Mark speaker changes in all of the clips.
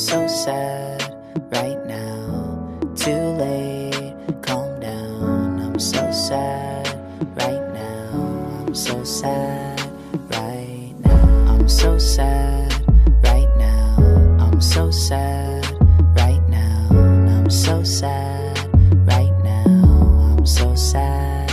Speaker 1: so sad right now. Too late, calm down. I'm so sad right now. I'm so sad right now. I'm so sad right now. I'm so sad right now. I'm so sad right now. I'm so sad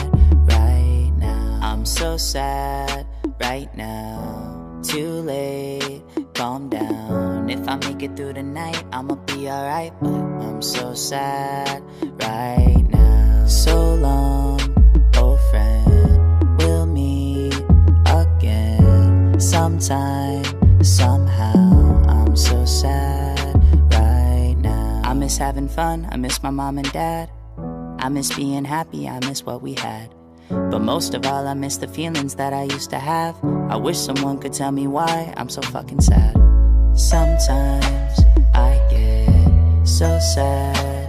Speaker 1: right now. I'm so sad right now. Too late, calm down. If I make it through the night, I'ma be alright. But I'm so sad right now. So long, old friend. We'll meet again sometime, somehow. I'm so sad right now. I miss having fun, I miss my mom and dad. I miss being happy, I miss what we had. But most of all, I miss the feelings that I used to have. I wish someone could tell me why I'm so fucking sad. Sometimes I get so sad